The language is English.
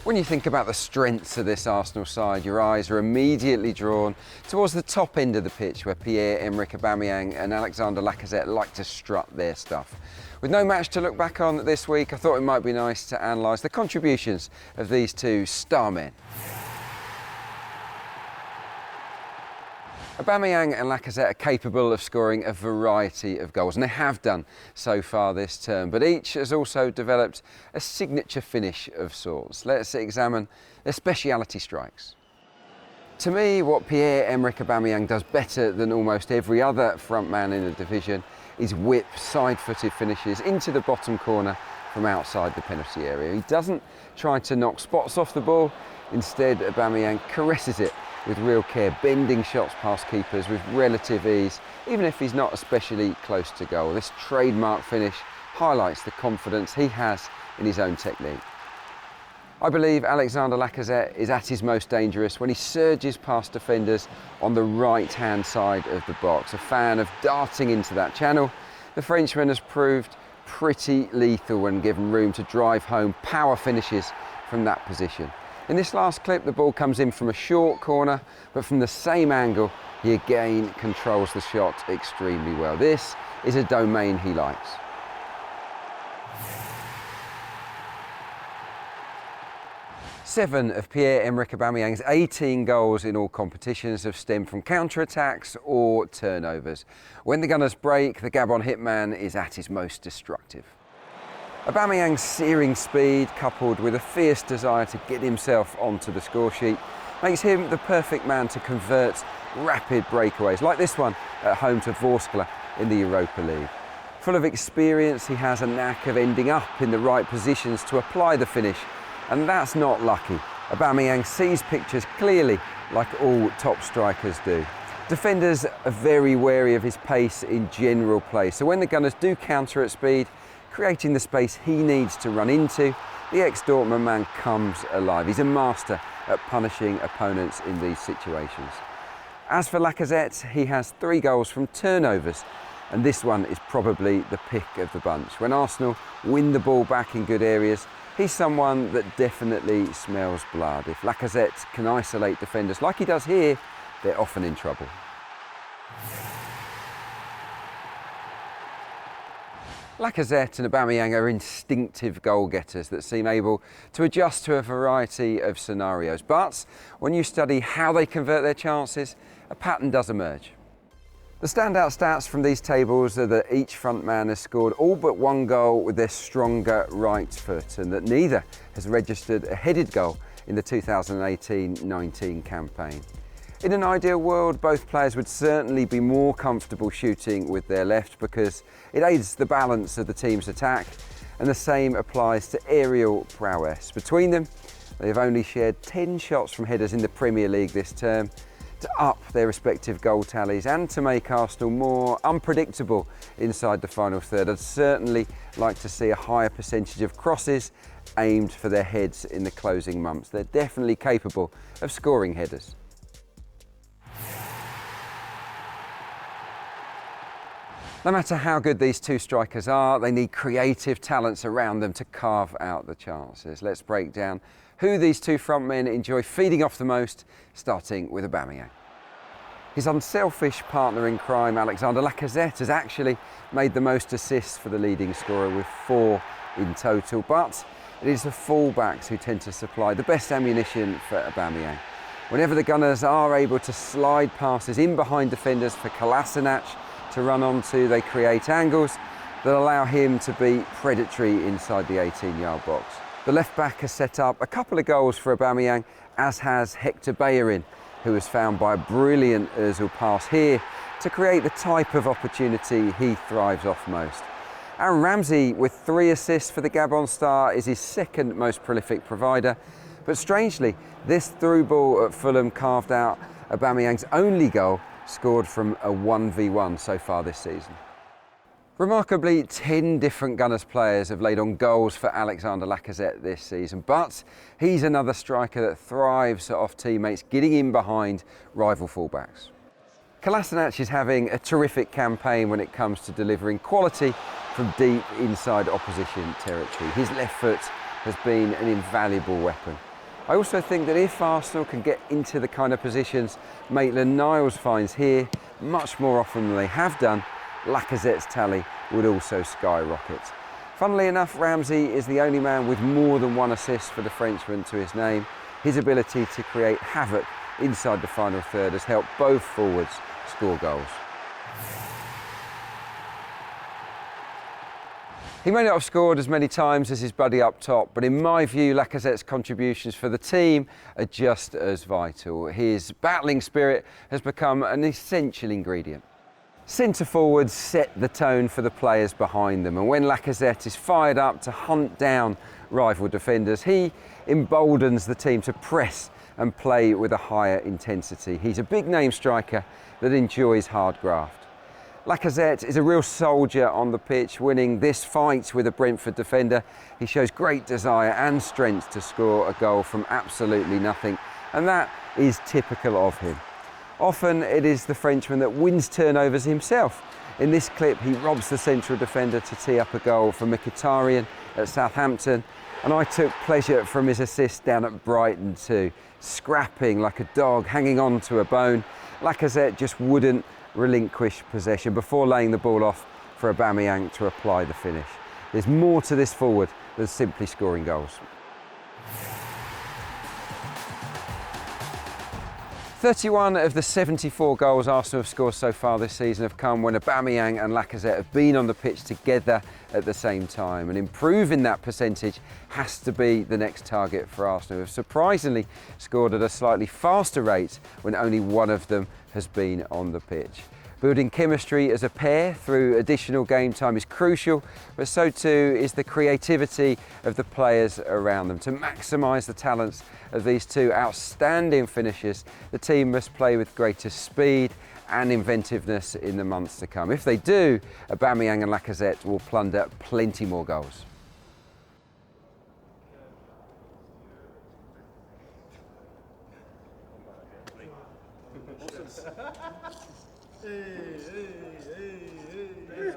When you think about the strengths of this Arsenal side, your eyes are immediately drawn towards the top end of the pitch where Pierre-Emerick Aubameyang and Alexandre Lacazette like to strut their stuff. With no match to look back on this week, I thought it might be nice to analyse the contributions of these two star men. Aubameyang and Lacazette are capable of scoring a variety of goals, and they have done so far this term, but each has also developed a signature finish of sorts. Let's examine their speciality strikes. To me, what Pierre-Emerick Aubameyang does better than almost every other front man in the division is whip side-footed finishes into the bottom corner from outside the penalty area. He doesn't try to knock spots off the ball. Instead, Aubameyang caresses it with real care, bending shots past keepers with relative ease, even if he's not especially close to goal. This trademark finish highlights the confidence he has in his own technique. I believe Alexandre Lacazette is at his most dangerous when he surges past defenders on the right-hand side of the box. A fan of darting into that channel, the Frenchman has proved pretty lethal when given room to drive home power finishes from that position. In this last clip, the ball comes in from a short corner, but from the same angle, he again controls the shot extremely well. This is a domain he likes. Seven of Pierre-Emerick Aubameyang's 18 goals in all competitions have stemmed from counter-attacks or turnovers. When the Gunners break, the Gabon hitman is at his most destructive. Aubameyang's searing speed, coupled with a fierce desire to get himself onto the scoresheet, makes him the perfect man to convert rapid breakaways, like this one at home to Vorskla in the Europa League. Full of experience, he has a knack of ending up in the right positions to apply the finish, and that's not lucky. Aubameyang sees pictures clearly, like all top strikers do. Defenders are very wary of his pace in general play, so when the Gunners do counter at speed, creating the space he needs to run into, the ex-Dortmund man comes alive. He's a master at punishing opponents in these situations. As for Lacazette, he has 3 goals from turnovers, and this one is probably the pick of the bunch. When Arsenal win the ball back in good areas, he's someone that definitely smells blood. If Lacazette can isolate defenders like he does here, they're often in trouble. Lacazette and Aubameyang are instinctive goal-getters that seem able to adjust to a variety of scenarios. But when you study how they convert their chances, a pattern does emerge. The standout stats from these tables are that each front man has scored all but 1 goal with their stronger right foot, and that neither has registered a headed goal in the 2018-19 campaign. In an ideal world, both players would certainly be more comfortable shooting with their left because it aids the balance of the team's attack, and the same applies to aerial prowess. Between them, they have only shared 10 shots from headers in the Premier League this term. To up their respective goal tallies and to make Arsenal more unpredictable inside the final third, I'd certainly like to see a higher percentage of crosses aimed for their heads in the closing months. They're definitely capable of scoring headers. No matter how good these two strikers are, they need creative talents around them to carve out the chances. Let's break down who these two front men enjoy feeding off the most, starting with Aubameyang. His unselfish partner in crime, Alexandre Lacazette, has actually made the most assists for the leading scorer with 4 in total, but it is the full-backs who tend to supply the best ammunition for Aubameyang. Whenever the Gunners are able to slide passes in behind defenders for Kolasinac to run onto, they create angles that allow him to be predatory inside the 18-yard box. The left-back has set up a couple of goals for Aubameyang, as has Hector Bellerin, who was found by a brilliant Ozil pass here to create the type of opportunity he thrives off most. Aaron Ramsey, with 3 assists for the Gabon star, is his second most prolific provider, but strangely, this through ball at Fulham carved out Aubameyang's only goal, scored from a 1v1 so far this season. Remarkably, 10 different Gunners players have laid on goals for Alexandre Lacazette this season, but he's another striker that thrives off teammates getting in behind rival fullbacks. Kolasinac is having a terrific campaign when it comes to delivering quality from deep inside opposition territory. His left foot has been an invaluable weapon. I also think that if Arsenal can get into the kind of positions Maitland-Niles finds here, much more often than they have done, Lacazette's tally would also skyrocket. Funnily enough, Ramsey is the only man with more than one assist for the Frenchman to his name. His ability to create havoc inside the final third has helped both forwards score goals. He may not have scored as many times as his buddy up top, but in my view, Lacazette's contributions for the team are just as vital. His battling spirit has become an essential ingredient. Centre forwards set the tone for the players behind them, and when Lacazette is fired up to hunt down rival defenders, he emboldens the team to press and play with a higher intensity. He's a big name striker that enjoys hard graft. Lacazette is a real soldier on the pitch, winning this fight with a Brentford defender. He shows great desire and strength to score a goal from absolutely nothing, and that is typical of him. Often it is the Frenchman that wins turnovers himself. In this clip, he robs the central defender to tee up a goal for Mkhitaryan at Southampton, and I took pleasure from his assist down at Brighton too. Scrapping like a dog, hanging on to a bone, Lacazette just wouldn't relinquish possession before laying the ball off for Aubameyang to apply the finish. There's more to this forward than simply scoring goals. 31 of the 74 goals Arsenal have scored so far this season have come when Aubameyang and Lacazette have been on the pitch together at the same time, and improving that percentage has to be the next target for Arsenal, who have surprisingly scored at a slightly faster rate when only one of them has been on the pitch. Building chemistry as a pair through additional game time is crucial, but so too is the creativity of the players around them. To maximise the talents of these two outstanding finishers, the team must play with greater speed and inventiveness in the months to come. If they do, Aubameyang and Lacazette will plunder plenty more goals. Hey, hey, hey, hey.